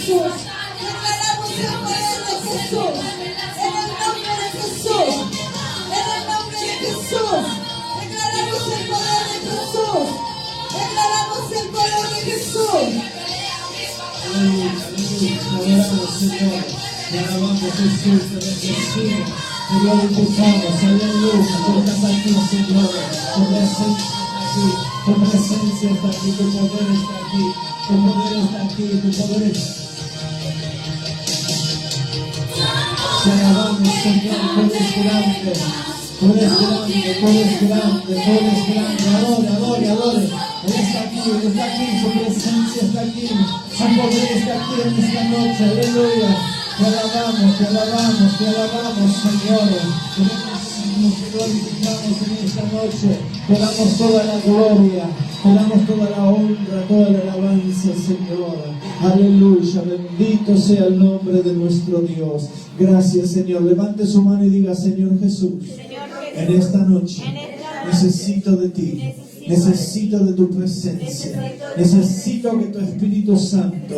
Jesús. Declaramos el poder de Jesús. En el nombre de Jesús. En el nombre de Jesús. Declaramos el poder de Jesús. Declaramos el poder de Jesús. Adoramos, Señor. Te alabamos, Jesús, te bendecimos. Te glorificamos, aleluya. Tú estás aquí, Señor. Tu presencia está aquí. Tu presencia está aquí. Tu poder está aquí. Tu poder está aquí. Tu poder está aquí. Te alabamos, Señor. Tú eres grande. Tú eres grande. Tú eres grande. Tú eres grande. Adore, adore, adore. Él está aquí. Su presencia está aquí. Su poder está aquí en esta noche. Aleluya. Te alabamos, te alabamos, te alabamos, Señor. Te glorificamos en esta noche. Te damos toda la gloria, te damos toda la honra, toda la alabanza, Señor. Aleluya, bendito sea el nombre de nuestro Dios. Gracias, Señor. Levante su mano y diga, Señor Jesús, en esta noche necesito de ti. Necesito de tu presencia. Necesito que tu Espíritu Santo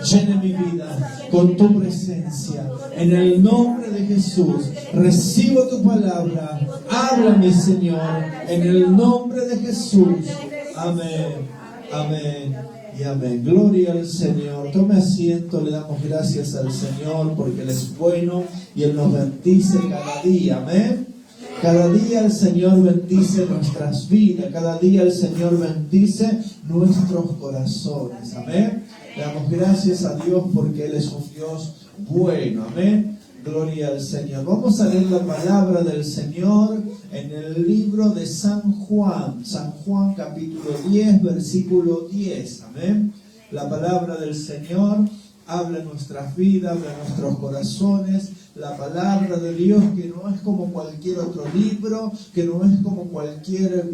llene mi vida con tu presencia. En el nombre de Jesús, recibo tu palabra. Háblame, Señor. En el nombre de Jesús. Amén. Amén. Y amén. Gloria al Señor. Tome asiento. Le damos gracias al Señor porque Él es bueno y Él nos bendice cada día. Amén. Cada día el Señor bendice nuestras vidas. Cada día el Señor bendice nuestros corazones. Amén. Le damos gracias a Dios porque Él es un Dios bueno. Amén. Gloria al Señor. Vamos a leer la palabra del Señor en el libro de San Juan. San Juan capítulo 10, versículo 10. Amén. La palabra del Señor habla en nuestras vidas, habla en nuestros corazones. La palabra de Dios, que no es como cualquier otro libro, que no es como cualquier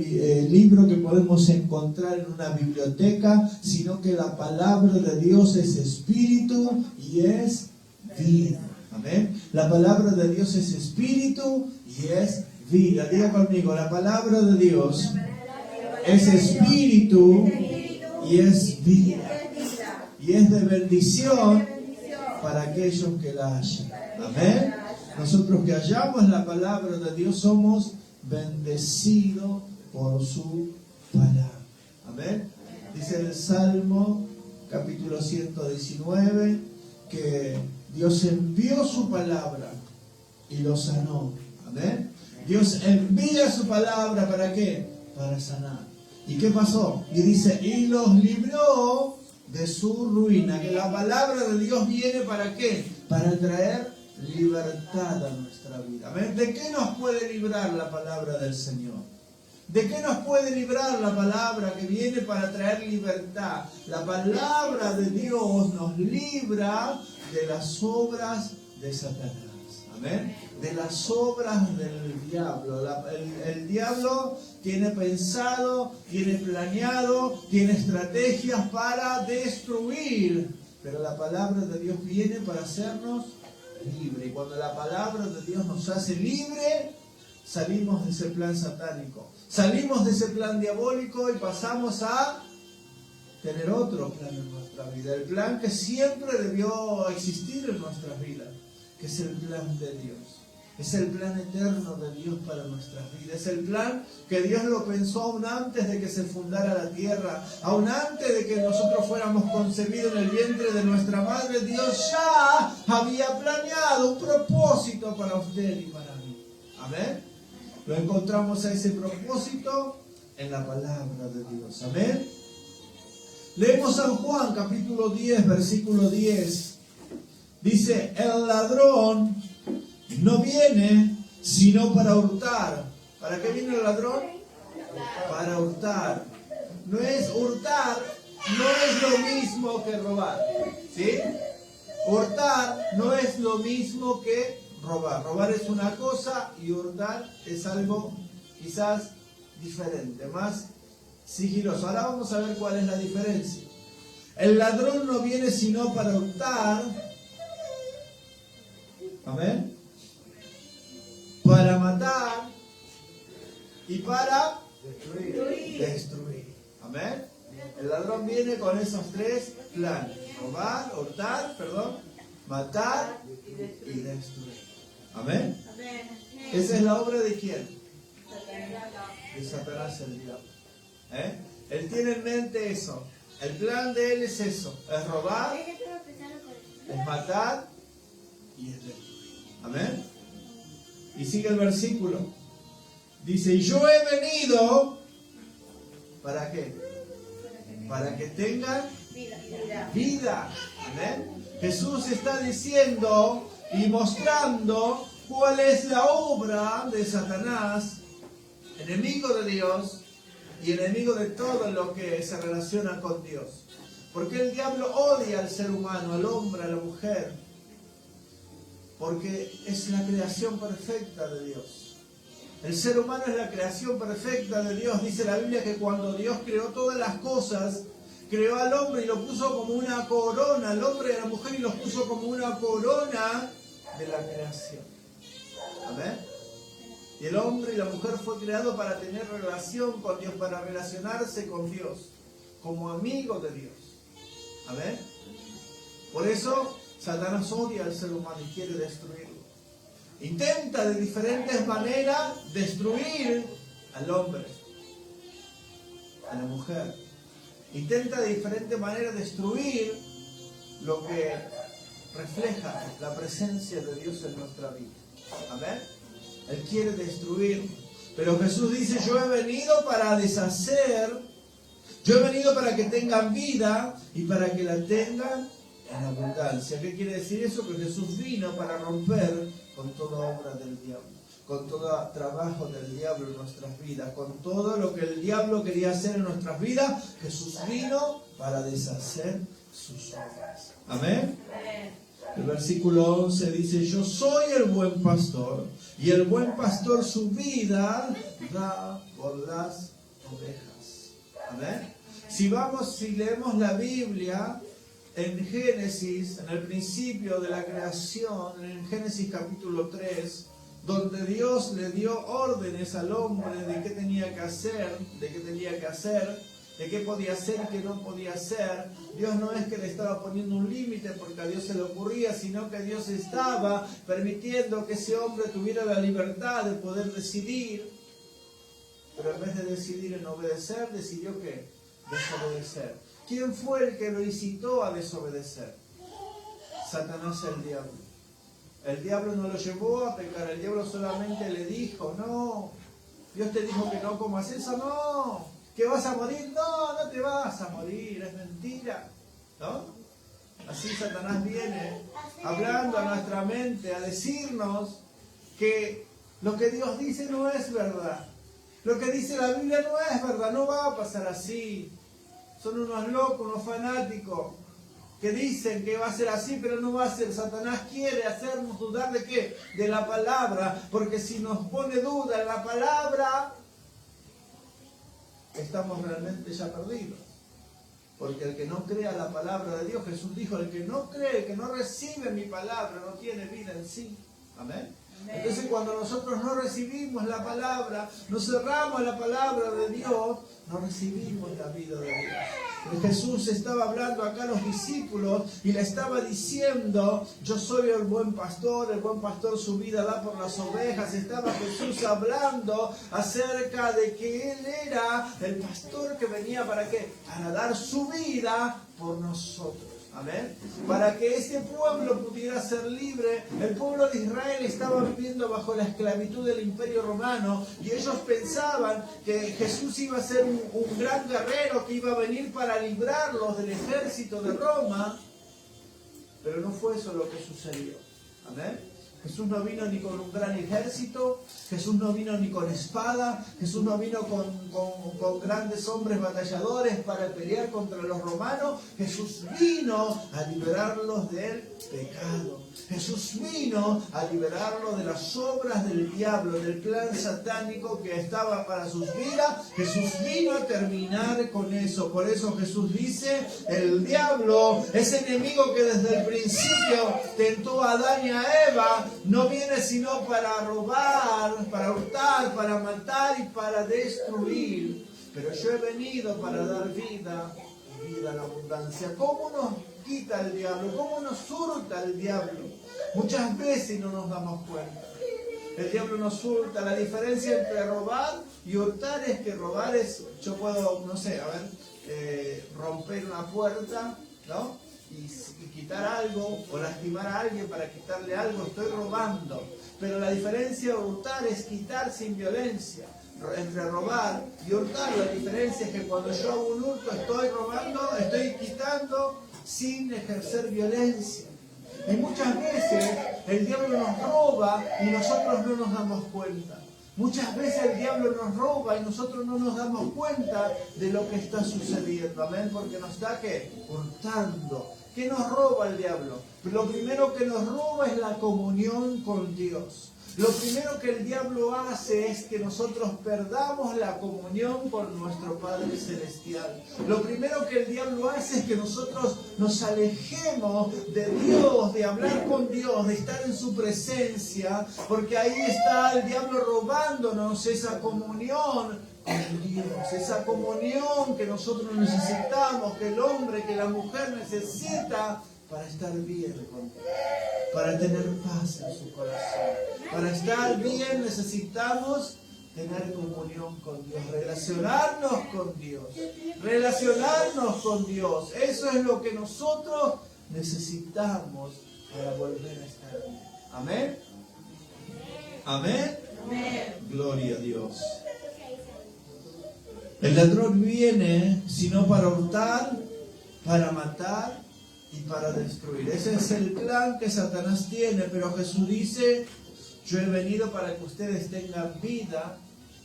libro que podemos encontrar en una biblioteca, sino que la palabra de Dios es espíritu y es vida. Amén. La palabra de Dios es espíritu y es vida. Diga conmigo, la palabra de Dios es espíritu y es vida. Y es de bendición para aquellos que la hallan. Amén. Nosotros que hallamos la palabra de Dios somos bendecidos por su palabra. Amén. Dice el Salmo capítulo 119 que Dios envió su palabra y lo sanó. Amén. Dios envía su palabra, ¿para qué? Para sanar. ¿Y qué pasó? Y dice, y los libró de su ruina. Que la palabra de Dios viene ¿para qué? Para traer libertad a nuestra vida. ¿Amén? ¿De qué nos puede librar la palabra del Señor? ¿De qué nos puede librar la palabra que viene para traer libertad? La palabra de Dios nos libra de las obras de Satanás. Amén. De las obras del diablo. El diablo tiene pensado, tiene planeado, tiene estrategias para destruir. Pero la palabra de Dios viene para hacernos libres. Y cuando la palabra de Dios nos hace libre, salimos de ese plan satánico. Salimos de ese plan diabólico y pasamos a tener otro plan en nuestra vida. El plan que siempre debió existir en nuestras vidas, que es el plan de Dios. Es el plan eterno de Dios para nuestras vidas. Es el plan que Dios lo pensó aún antes de que se fundara la tierra. Aún antes de que nosotros fuéramos concebidos en el vientre de nuestra madre, Dios ya había planeado un propósito para usted y para mí. Amén. Lo encontramos a ese propósito en la palabra de Dios. Amén. Leemos San Juan capítulo 10, versículo 10. Dice, el ladrón no viene sino para hurtar. ¿Para qué viene el ladrón? Para hurtar. No es hurtar, no es lo mismo que robar. ¿Sí? Hurtar no es lo mismo que robar. Robar es una cosa y hurtar es algo quizás diferente, más sigiloso. Ahora vamos a ver cuál es la diferencia. El ladrón no viene sino para hurtar. Amén. Para matar y para destruir. Amén. El ladrón viene con esos tres planes. robar, hurtar, matar y destruir. Amén. Esa es la obra de quién? De Satanás, el diablo. Él tiene en mente eso. El plan de él es eso. Es robar, es matar y es destruir. Amén. Y sigue el versículo. Dice, y yo he venido, ¿para qué? Para que tengan vida. Amén. Jesús está diciendo y mostrando cuál es la obra de Satanás, enemigo de Dios y enemigo de todo lo que se relaciona con Dios. Porque el diablo odia al ser humano, al hombre, a la mujer, porque es la creación perfecta de Dios. El ser humano es la creación perfecta de Dios. Dice la Biblia que cuando Dios creó todas las cosas, creó al hombre y lo puso como una corona, al hombre y a la mujer, y los puso como una corona de la creación. Amén. Y el hombre y la mujer fue creado para tener relación con Dios, para relacionarse con Dios, como amigos de Dios. Amén. Por eso Satanás odia al ser humano y quiere destruirlo. Intenta de diferentes maneras destruir al hombre, a la mujer. Intenta de diferentes maneras destruir lo que refleja la presencia de Dios en nuestra vida. Amén. Él quiere destruir. Pero Jesús dice, yo he venido para deshacer. Yo he venido para que tengan vida y para que la tengan en abundancia. ¿Qué quiere decir eso? Que Jesús vino para romper con toda obra del diablo, con todo trabajo del diablo en nuestras vidas, con todo lo que el diablo quería hacer en nuestras vidas. Jesús vino para deshacer sus obras. Amén. El versículo 11 dice, yo soy el buen pastor, y el buen pastor su vida da por las ovejas. Amén. Si leemos la Biblia en Génesis, en el principio de la creación, en Génesis capítulo 3, donde Dios le dio órdenes al hombre de qué tenía que hacer, de qué podía hacer y qué no podía hacer. Dios no es que le estaba poniendo un límite porque a Dios se le ocurría, sino que Dios estaba permitiendo que ese hombre tuviera la libertad de poder decidir. Pero en vez de decidir en obedecer, decidió ¿qué? Desobedecer. ¿Quién fue el que lo incitó a desobedecer? Satanás, el diablo. El diablo no lo llevó a pecar, el diablo solamente le dijo, no, Dios te dijo que no comas eso, no, que vas a morir, no, no te vas a morir, es mentira, ¿no? Así Satanás viene hablando a nuestra mente, a decirnos que lo que Dios dice no es verdad, lo que dice la Biblia no es verdad, no va a pasar así. Son unos locos, unos fanáticos, que dicen que va a ser así, pero no va a ser. Satanás quiere hacernos dudar ¿de qué? De la palabra, porque si nos pone duda en la palabra, estamos realmente ya perdidos. Porque el que no crea la palabra de Dios, Jesús dijo, el que no cree, que no recibe mi palabra, no tiene vida en sí. Amén. Entonces cuando nosotros no recibimos la palabra, no cerramos la palabra de Dios, no recibimos la vida de Dios. Jesús estaba hablando acá a los discípulos y le estaba diciendo, yo soy el buen pastor su vida da por las ovejas. Estaba Jesús hablando acerca de que Él era el pastor que venía ¿para qué? Para dar su vida por nosotros. Amén. Para que ese pueblo pudiera ser libre. El pueblo de Israel estaba viviendo bajo la esclavitud del Imperio Romano y ellos pensaban que Jesús iba a ser un gran guerrero que iba a venir para librarlos del ejército de Roma, pero no fue eso lo que sucedió. Amén. Jesús no vino ni con un gran ejército, Jesús no vino ni con espada, Jesús no vino con grandes hombres batalladores para pelear contra los romanos. Jesús vino a liberarlos del pecado. Jesús vino a liberarlos de las obras del diablo, del plan satánico que estaba para sus vidas. Jesús vino a terminar con eso. Por eso Jesús dice, el diablo, ese enemigo que desde el principio tentó a Adán y a Eva, no viene sino para robar, para hurtar, para matar y para destruir. Pero yo he venido para dar vida, vida en abundancia. ¿Cómo quita el diablo, cómo nos hurta el diablo. Muchas veces no nos damos cuenta. El diablo nos hurta. La diferencia entre robar y hurtar es que robar es, yo puedo, no sé, romper una puerta, ¿no? Y quitar algo o lastimar a alguien para quitarle algo, estoy robando. Pero la diferencia de hurtar es quitar sin violencia. Entre robar y hurtar, la diferencia es que cuando yo hago un hurto estoy robando, estoy quitando sin ejercer violencia. Y muchas veces el diablo nos roba y nosotros no nos damos cuenta. Muchas veces el diablo nos roba y nosotros no nos damos cuenta de lo que está sucediendo. Amén, porque nos está ¿qué? Hurtando. ¿Qué nos roba el diablo? Lo primero que nos roba es la comunión con Dios. Lo primero que el diablo hace es que nosotros perdamos la comunión con nuestro Padre Celestial. Lo primero que el diablo hace es que nosotros nos alejemos de Dios, de hablar con Dios, de estar en su presencia, porque ahí está el diablo robándonos esa comunión con Dios, esa comunión que nosotros necesitamos, que el hombre, que la mujer necesita para estar bien con Dios, para tener paz en su corazón. Para estar bien necesitamos tener comunión con Dios, relacionarnos con Dios, relacionarnos con Dios. Eso es lo que nosotros necesitamos para volver a estar bien. ¿Amén? ¿Amén? Amén. Gloria a Dios. El ladrón viene sino para hurtar, para matar y para destruir. Ese es el plan que Satanás tiene, pero Jesús dice: yo he venido para que ustedes tengan vida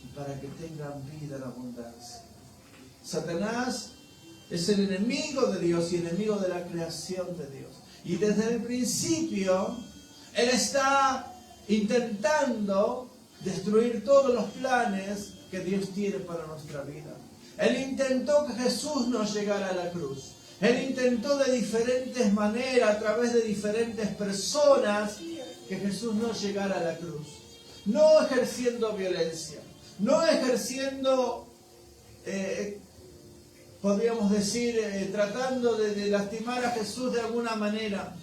y para que tengan vida en abundancia. Satanás es el enemigo de Dios y enemigo de la creación de Dios. Y desde el principio, él está intentando destruir todos los planes que Dios tiene para nuestra vida. Él intentó que Jesús no llegara a la cruz. Él intentó de diferentes maneras, a través de diferentes personas, que Jesús no llegara a la cruz. No ejerciendo violencia, no ejerciendo, podríamos decir, tratando de lastimar a Jesús de alguna manera.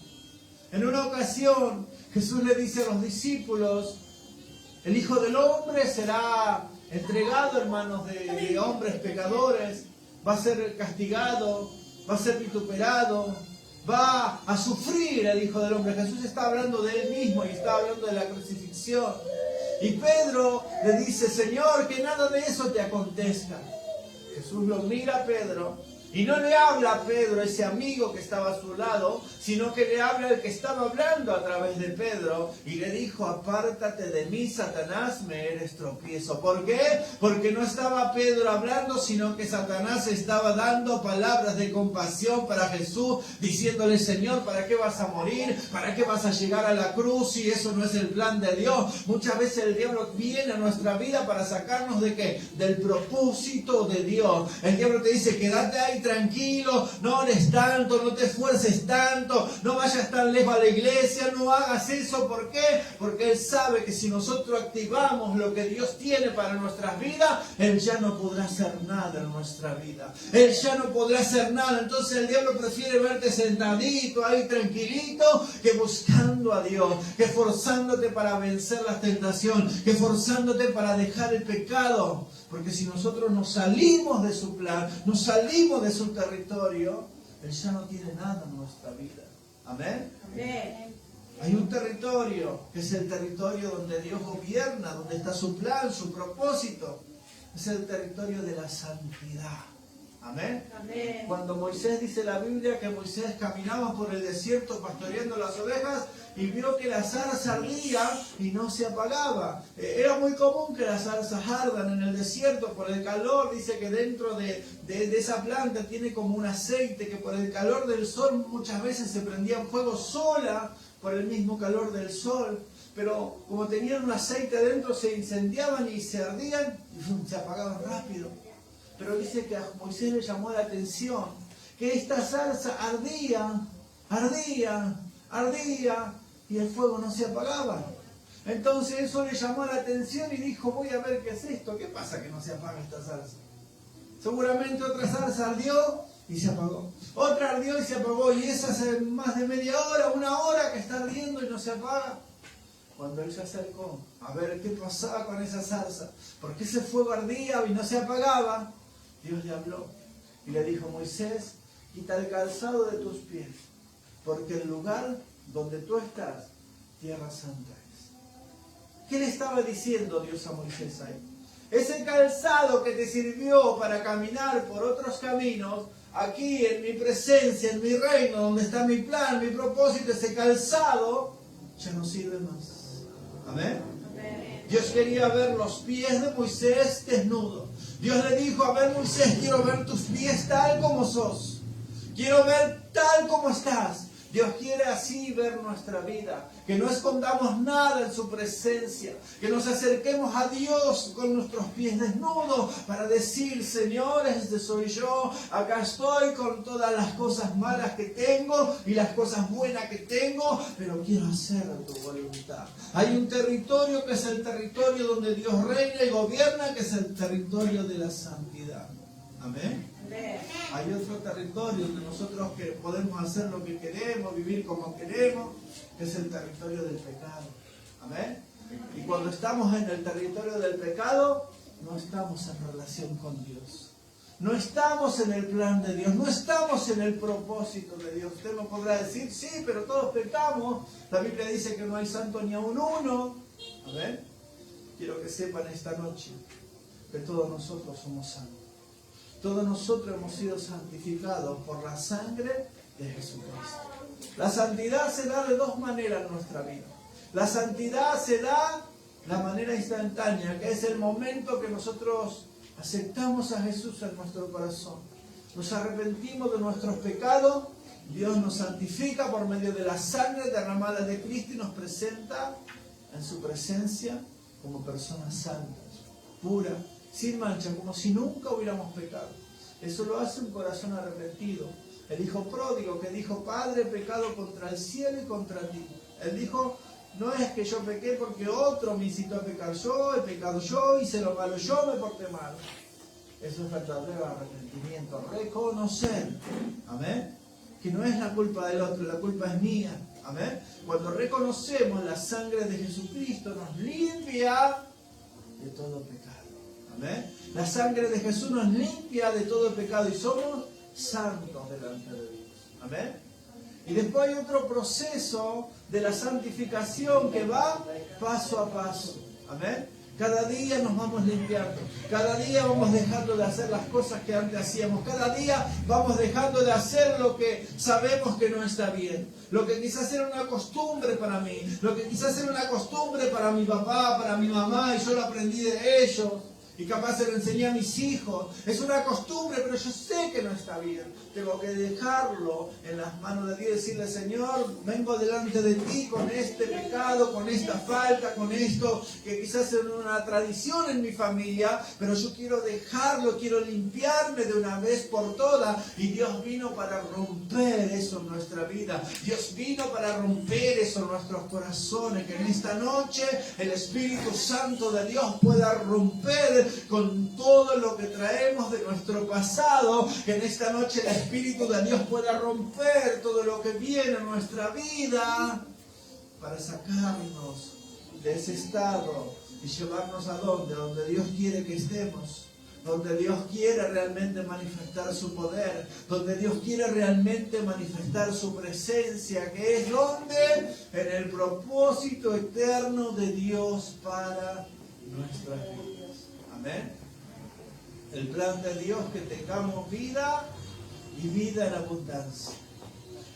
En una ocasión, Jesús le dice a los discípulos: el Hijo del Hombre será entregado en manos de hombres pecadores, va a ser castigado, va a ser vituperado, va a sufrir el Hijo del Hombre. Jesús está hablando de Él mismo y está hablando de la crucifixión. Y Pedro le dice: Señor, que nada de eso te acontezca. Jesús lo mira a Pedro y no le habla a Pedro, ese amigo que estaba a su lado, sino que le habla al que estaba hablando a través de Pedro, y le dijo: apártate de mí, Satanás, me eres tropiezo. ¿Por qué? Porque no estaba Pedro hablando, sino que Satanás estaba dando palabras de compasión para Jesús, diciéndole: Señor, ¿para qué vas a morir? ¿Para qué vas a llegar a la cruz si eso no es el plan de Dios? Muchas veces el diablo viene a nuestra vida para sacarnos ¿de qué? Del propósito de Dios. El diablo te dice: quédate ahí tranquilo, no ores tanto, no te esfuerces tanto, no vayas tan lejos a la iglesia, no hagas eso. ¿Por qué? Porque Él sabe que si nosotros activamos lo que Dios tiene para nuestras vidas, Él ya no podrá hacer nada en nuestra vida. Él ya no podrá hacer nada. Entonces el diablo prefiere verte sentadito ahí tranquilito, que buscando a Dios, que forzándote para vencer la tentación, que forzándote para dejar el pecado. Porque si nosotros nos salimos de su plan, nos salimos de su territorio, Él ya no tiene nada en nuestra vida. ¿Amén? Amén. Hay un territorio que es el territorio donde Dios gobierna, donde está su plan, su propósito. Es el territorio de la santidad. Amén. Amén. Cuando Moisés, dice la Biblia, que Moisés caminaba por el desierto pastoreando las ovejas y vio que la zarza ardía y no se apagaba. Era muy común que las zarzas ardan en el desierto por el calor. Dice que dentro de esa planta tiene como un aceite que por el calor del sol muchas veces se prendía en fuego sola por el mismo calor del sol. Pero como tenían un aceite adentro, se incendiaban y se ardían y se apagaban rápido. Pero dice que a Moisés le llamó la atención que esta zarza ardía y el fuego no se apagaba. Entonces eso le llamó la atención y dijo: voy a ver qué es esto, ¿qué pasa que no se apaga esta zarza? Seguramente otra zarza ardió y se apagó. Otra ardió y se apagó. Y esa hace más de media hora, una hora que está ardiendo y no se apaga. Cuando él se acercó a ver qué pasaba con esa zarza, por qué ese fuego ardía y no se apagaba, Dios le habló y le dijo: Moisés, quita el calzado de tus pies, porque el lugar donde tú estás, tierra santa es. ¿Qué le estaba diciendo Dios a Moisés ahí? Ese calzado que te sirvió para caminar por otros caminos, aquí en mi presencia, en mi reino, donde está mi plan, mi propósito, ese calzado ya no sirve más. Amén. Dios quería ver los pies de Moisés desnudos. Dios le dijo: a ver, Moisés, quiero ver tus pies tal como sos. Quiero ver tal como estás. Dios quiere así ver nuestra vida, que no escondamos nada en su presencia, que nos acerquemos a Dios con nuestros pies desnudos para decir: Señor, este soy yo, acá estoy con todas las cosas malas que tengo y las cosas buenas que tengo, pero quiero hacer tu voluntad. Hay un territorio que es el territorio donde Dios reina y gobierna, que es el territorio de la santidad. Amén. Hay otro territorio donde nosotros que podemos hacer lo que queremos, vivir como queremos, que es el territorio del pecado. Amén. Y cuando estamos en el territorio del pecado, no estamos en relación con Dios. No estamos en el plan de Dios, no estamos en el propósito de Dios. Usted me podrá decir: sí, pero todos pecamos. La Biblia dice que no hay santo ni aun uno. Amén. Quiero que sepan esta noche que todos nosotros somos santos. Todos nosotros hemos sido santificados por la sangre de Jesucristo. La santidad se da de dos maneras en nuestra vida. La santidad se da de la manera instantánea, que es el momento que nosotros aceptamos a Jesús en nuestro corazón. Nos arrepentimos de nuestros pecados, Dios nos santifica por medio de la sangre derramada de Cristo y nos presenta en su presencia como personas santas, puras, sin mancha, como si nunca hubiéramos pecado. Eso lo hace un corazón arrepentido. El hijo pródigo que dijo: Padre, he pecado contra el cielo y contra ti. Él dijo: no es que yo pequé porque otro me incitó a pecar, yo he pecado, yo hice lo malo, yo me porté mal. Eso es verdadero arrepentimiento, reconocer, amén, que no es la culpa del otro, la culpa es mía, amén. Cuando reconocemos, la sangre de Jesucristo nos limpia de todo pecado. Amén. La sangre de Jesús nos limpia de todo pecado y somos santos delante de Dios. Amén. Y después hay otro proceso de la santificación que va paso a paso. Amén. Cada día nos vamos limpiando. Cada día vamos dejando de hacer las cosas que antes hacíamos. Cada día vamos dejando de hacer lo que sabemos que no está bien. Lo que quizás era una costumbre para mí. Lo que quizás era una costumbre para mi papá, para mi mamá, y yo lo aprendí de ellos. Y capaz se lo enseñé a mis hijos. Es una costumbre, pero yo sé que no está bien. Tengo que dejarlo en las manos de Dios y decirle: Señor, vengo delante de ti con este pecado, con esta falta, con esto que quizás es una tradición en mi familia, pero yo quiero dejarlo, quiero limpiarme de una vez por todas. Y Dios vino para romper eso en nuestra vida. Dios vino para romper eso en nuestros corazones. Que en esta noche el Espíritu Santo de Dios pueda romper con todo lo que traemos de nuestro pasado, que en esta noche el Espíritu de Dios pueda romper todo lo que viene en nuestra vida para sacarnos de ese estado y llevarnos a donde Dios quiere que estemos, donde Dios quiere realmente manifestar su poder, donde Dios quiere realmente manifestar su presencia, que es donde, en el propósito eterno de Dios para nuestras vidas. Amén. El plan de Dios que tengamos vida y vida en abundancia.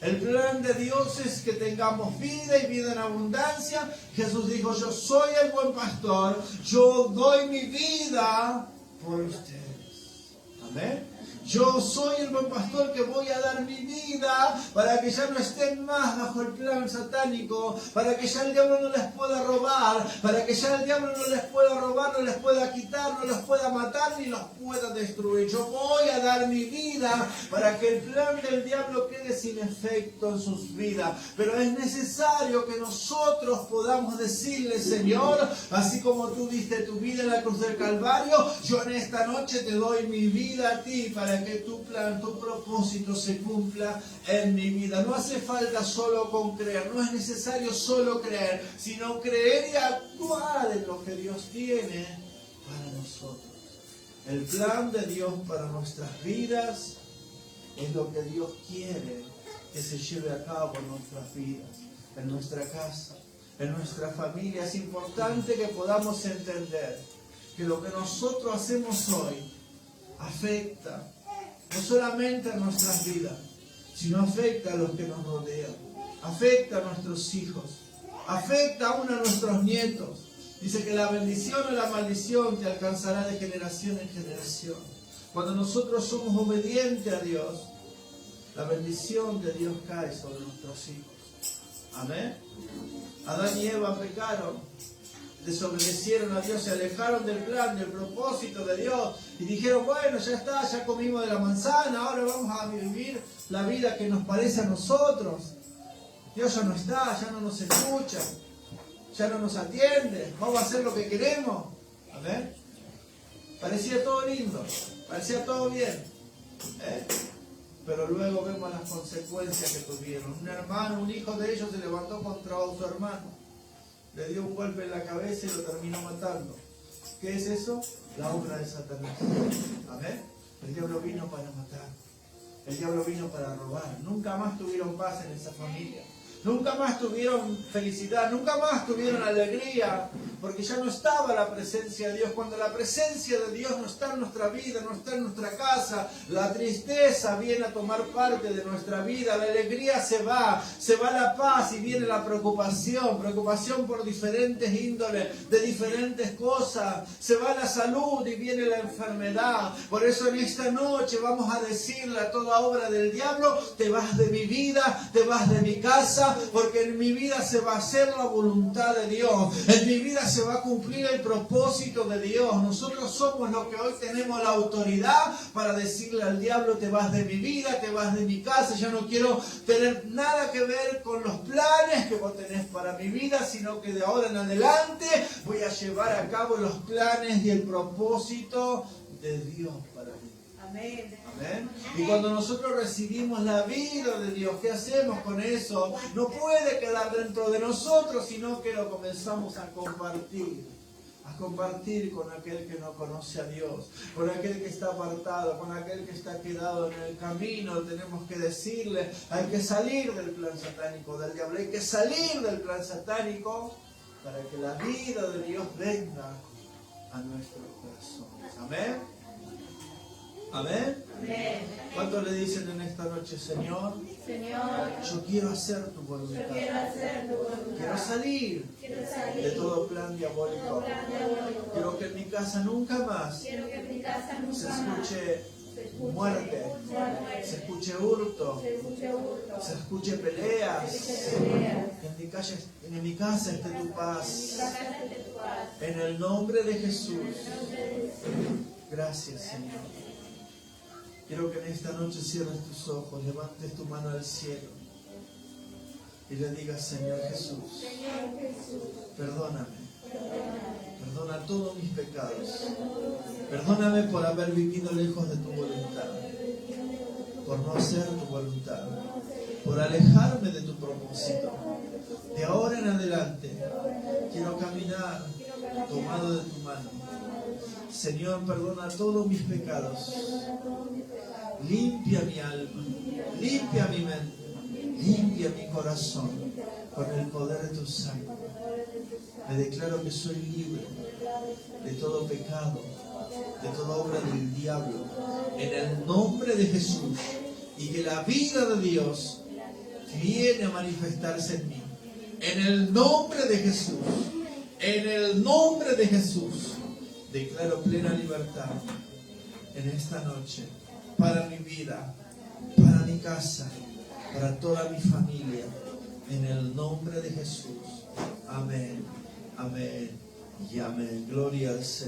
El plan de Dios es que tengamos vida y vida en abundancia. Jesús dijo: yo soy el buen pastor, yo doy mi vida por ustedes. Amén. Yo soy el buen pastor que voy a dar mi vida para que ya no estén más bajo el plan satánico, para que ya el diablo no les pueda robar, para que ya el diablo no les pueda robar, no les pueda quitar, no los pueda matar ni los pueda destruir. Yo voy a dar mi vida para que el plan del diablo quede sin efecto en sus vidas. Pero es necesario que nosotros podamos decirle: Señor, así como tú diste tu vida en la cruz del Calvario, yo en esta noche te doy mi vida a ti para para que tu plan, tu propósito se cumpla en mi vida. No hace falta solo con creer, no es necesario solo creer, sino creer y actuar en lo que Dios tiene para nosotros. El plan de Dios para nuestras vidas es lo que Dios quiere que se lleve a cabo en nuestras vidas, en nuestra casa, en nuestra familia. Es importante que podamos entender que lo que nosotros hacemos hoy afecta no solamente a nuestras vidas, sino afecta a los que nos rodean, afecta a nuestros hijos, afecta aún a nuestros nietos. Dice que la bendición o la maldición te alcanzará de generación en generación. Cuando nosotros somos obedientes a Dios, la bendición de Dios cae sobre nuestros hijos. Amén. Adán y Eva pecaron, desobedecieron a Dios, se alejaron del plan, del propósito de Dios y dijeron, bueno, ya está, ya comimos de la manzana, ahora vamos a vivir la vida que nos parece a nosotros. Dios ya no está, ya no nos escucha, ya no nos atiende, vamos a hacer lo que queremos. Amén. Parecía todo lindo, parecía todo bien, pero luego vemos las consecuencias que tuvieron. Un hermano, un hijo de ellos se levantó contra su hermano, le dio un golpe en la cabeza y lo terminó matando. ¿Qué es eso? La obra de Satanás. Amén. El diablo vino para matar, el diablo vino para robar. Nunca más tuvieron paz en esa familia, nunca más tuvieron felicidad, nunca más tuvieron alegría, porque ya no estaba la presencia de Dios. Cuando la presencia de Dios no está en nuestra vida, no está en nuestra casa, la tristeza viene a tomar parte de nuestra vida, la alegría se va la paz y viene la preocupación por diferentes índoles, de diferentes cosas, se va la salud y viene la enfermedad. Por eso en esta noche vamos a decirle a toda obra del diablo, te vas de mi vida, te vas de mi casa, porque en mi vida se va a hacer la voluntad de Dios, en mi vida se va a cumplir el propósito de Dios. Nosotros somos los que hoy tenemos la autoridad para decirle al diablo, te vas de mi vida, te vas de mi casa, ya no quiero tener nada que ver con los planes que vos tenés para mi vida, sino que de ahora en adelante voy a llevar a cabo los planes y el propósito de Dios para mí. Amén. Amén. Y cuando nosotros recibimos la vida de Dios, ¿qué hacemos con eso? No puede quedar dentro de nosotros, sino que lo comenzamos a compartir con aquel que no conoce a Dios, con aquel que está apartado, con aquel que está quedado en el camino. Tenemos que decirle, hay que salir del plan satánico del diablo, hay que salir del plan satánico para que la vida de Dios venga a nuestros corazones. Amén. Amén. Amén. ¿Cuántos le dicen en esta noche, Señor, yo quiero hacer tu voluntad? Quiero salir de todo plan diabólico. Quiero que en mi casa nunca más se escuche muerte, se escuche hurto, se escuche peleas. Que en mi casa esté tu paz. En el nombre de Jesús. Gracias, Señor. Quiero que en esta noche cierres tus ojos, levantes tu mano al cielo y le digas, Señor Jesús, perdóname, perdona todos mis pecados, perdóname por haber vivido lejos de tu voluntad, por no hacer tu voluntad, por alejarme de tu propósito. De ahora en adelante quiero caminar tomado de tu mano. Señor, perdona todos mis pecados. Limpia mi alma, limpia mi mente, limpia mi corazón con el poder de tu sangre. Me declaro que soy libre de todo pecado, de toda obra del diablo, en el nombre de Jesús, y que la vida de Dios viene a manifestarse en mí. En el nombre de Jesús, en el nombre de Jesús, declaro plena libertad en esta noche, para mi vida, para mi casa, para toda mi familia, en el nombre de Jesús. Amén, amén y amén. Gloria al Señor.